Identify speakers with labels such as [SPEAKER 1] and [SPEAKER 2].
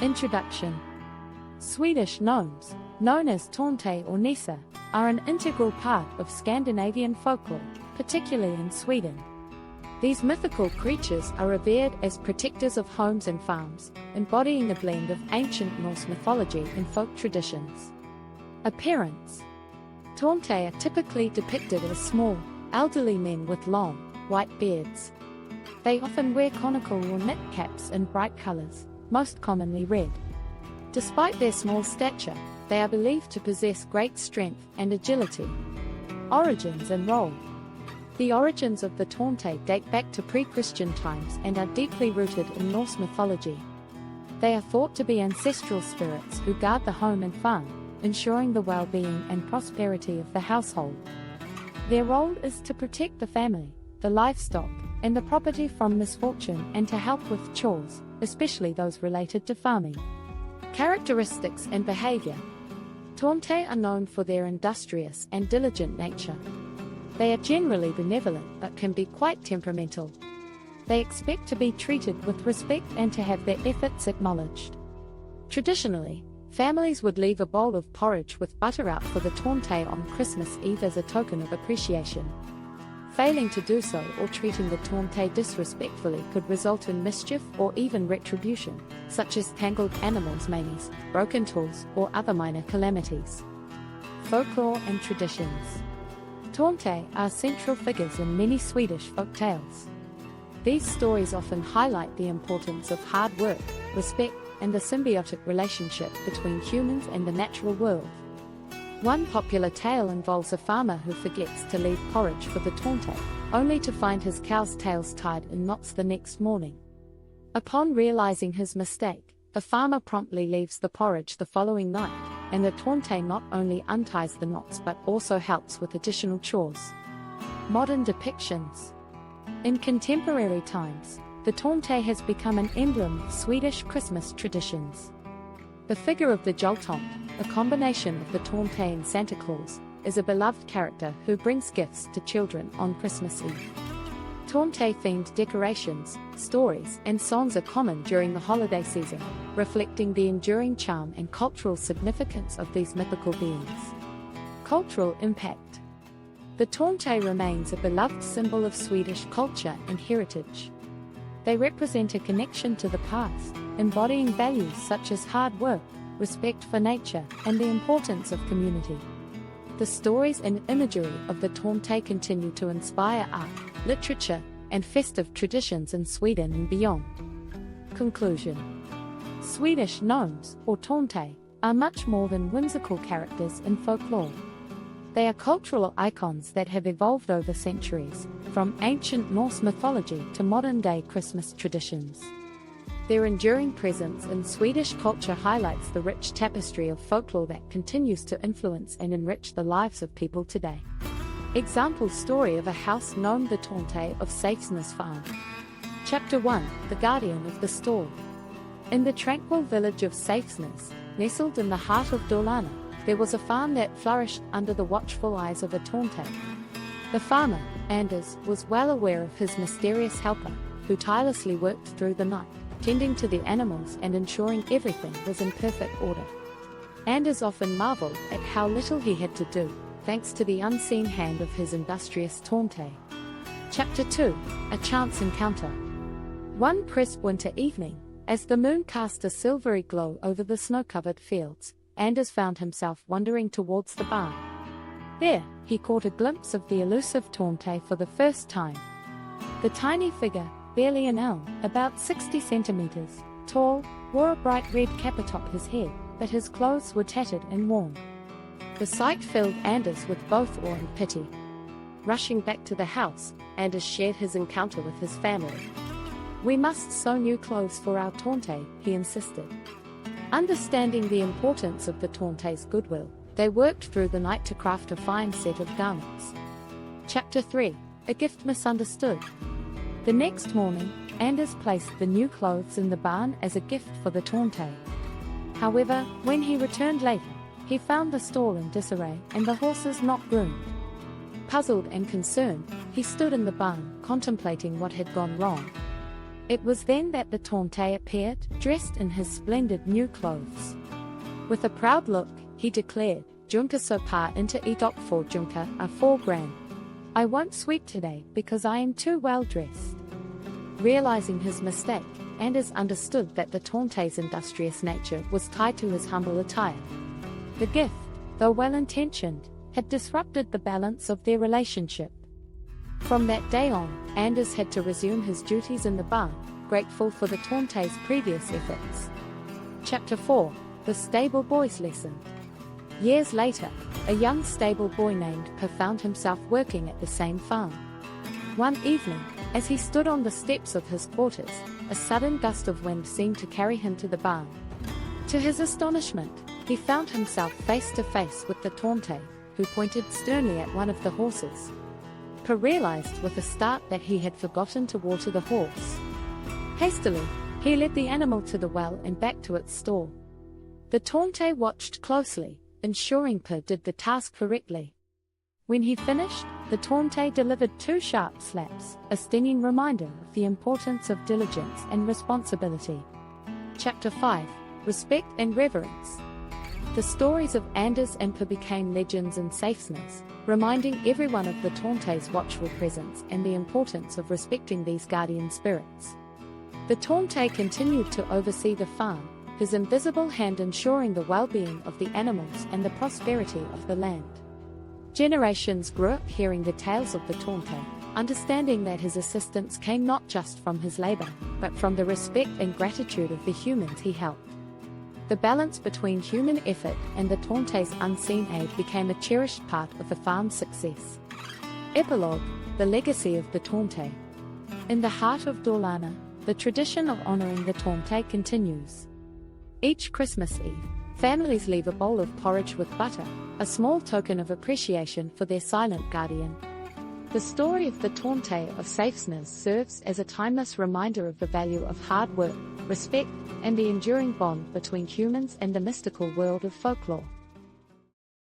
[SPEAKER 1] Introduction. Swedish gnomes, known as Tomte or Nisse, are an integral part of Scandinavian folklore, particularly in Sweden. These mythical creatures are revered as protectors of homes and farms, embodying a blend of ancient Norse mythology and folk traditions. Appearance. Tomte are typically depicted as small, elderly men with long, white beards. They often wear conical or knit caps in bright colors, most commonly red. Despite their small stature, they are believed to possess great strength and agility. Origins and role. The origins of the Tomte date back to pre-Christian times and are deeply rooted in Norse mythology. They are thought to be ancestral spirits who guard the home and farm, ensuring the well-being and prosperity of the household. Their role is to protect the family, the livestock, and the property from misfortune and to help with chores, especially those related to farming. Characteristics and behavior. Tomte are known for their industrious and diligent nature. They are generally benevolent but can be quite temperamental. They expect to be treated with respect and to have their efforts acknowledged. Traditionally, families would leave a bowl of porridge with butter out for the Tomte on Christmas Eve as a token of appreciation. Failing to do so or treating the Tomte disrespectfully could result in mischief or even retribution, such as tangled animals' manes, broken tools, or other minor calamities. Folklore and traditions. Tomte are central figures in many Swedish folk tales. These stories often highlight the importance of hard work, respect, and the symbiotic relationship between humans and the natural world. One popular tale involves a farmer who forgets to leave porridge for the Tomte, only to find his cow's tails tied in knots the next morning. Upon realizing his mistake, the farmer promptly leaves the porridge the following night, and the Tomte not only unties the knots but also helps with additional chores. Modern depictions. In contemporary times, the Tomte has become an emblem of Swedish Christmas traditions. The figure of the Jultomte, a combination of the Tomte and Santa Claus, is a beloved character who brings gifts to children on Christmas Eve. Tomte-themed decorations, stories, and songs are common during the holiday season, reflecting the enduring charm and cultural significance of these mythical beings. Cultural impact. The Tomte remains a beloved symbol of Swedish culture and heritage. They represent a connection to the past, embodying values such as hard work, respect for nature, and the importance of community. The stories and imagery of the Tomte continue to inspire art, literature, and festive traditions in Sweden and beyond. Conclusion. Swedish gnomes, or Tomte, are much more than whimsical characters in folklore. They are cultural icons that have evolved over centuries, from ancient Norse mythology to modern-day Christmas traditions. Their enduring presence in Swedish culture highlights the rich tapestry of folklore that continues to influence and enrich the lives of people today. Example story of a house gnome, the Tomte of Safesness Farm. Chapter 1, The Guardian of the Stall. In the tranquil village of Safesness, nestled in the heart of Dalarna, there was a farm that flourished under the watchful eyes of a Tomte. The farmer, Anders, was well aware of his mysterious helper, who tirelessly worked through the night, tending to the animals and ensuring everything was in perfect order. Anders often marveled at how little he had to do, thanks to the unseen hand of his industrious Tomte. Chapter 2, A Chance Encounter. One crisp winter evening, as the moon cast a silvery glow over the snow-covered fields, Anders found himself wandering towards the barn. There, he caught a glimpse of the elusive Tomte for the first time. The tiny figure, barely an elm, about 60 centimeters tall, wore a bright red cap atop his head, but his clothes were tattered and worn. The sight filled Anders with both awe and pity. Rushing back to the house, Anders shared his encounter with his family. "We must sew new clothes for our Tomte," he insisted. Understanding the importance of the Tomte's goodwill, they worked through the night to craft a fine set of garments. Chapter 3, A Gift Misunderstood. The next morning, Anders placed the new clothes in the barn as a gift for the Tomte. However, when he returned later, he found the stall in disarray and the horses not groomed. Puzzled and concerned, he stood in the barn, contemplating what had gone wrong. It was then that the Tante appeared, dressed in his splendid new clothes. With a proud look, he declared, "Junka so pa into edok for Junka a 4 grand. I won't sweep today because I am too well dressed." Realizing his mistake, Anders understood that the Tante's industrious nature was tied to his humble attire. The gift, though well-intentioned, had disrupted the balance of their relationship. From that day on, Anders had to resume his duties in the barn, grateful for the Tante's previous efforts. Chapter 4: The Stable Boy's Lesson. Years later, a young stable boy named Per found himself working at the same farm. One evening, as he stood on the steps of his quarters, a sudden gust of wind seemed to carry him to the barn. To his astonishment, he found himself face to face with the Tante, who pointed sternly at one of the horses. Per realized with a start that he had forgotten to water the horse. Hastily, he led the animal to the well and back to its stall. The Tante watched closely, ensuring Per did the task correctly. When he finished, the Tante delivered 2 sharp slaps, a stinging reminder of the importance of diligence and responsibility. Chapter 5: Respect and Reverence. The stories of Anders and Per became legends in Safesness, reminding everyone of the Tante's watchful presence and the importance of respecting these guardian spirits. The Tante continued to oversee the farm, his invisible hand ensuring the well-being of the animals and the prosperity of the land. Generations grew up hearing the tales of the Tante, understanding that his assistance came not just from his labor, but from the respect and gratitude of the humans he helped. The balance between human effort and the Tante's unseen aid became a cherished part of the farm's success. Epilogue: The Legacy of the Tante. In the heart of Dalarna, the tradition of honoring the Tante continues. Each Christmas Eve, families leave a bowl of porridge with butter, a small token of appreciation for their silent guardian. The story of the Tante of Safesness serves as a timeless reminder of the value of hard work, respect, and the enduring bond between humans and the mystical world of folklore.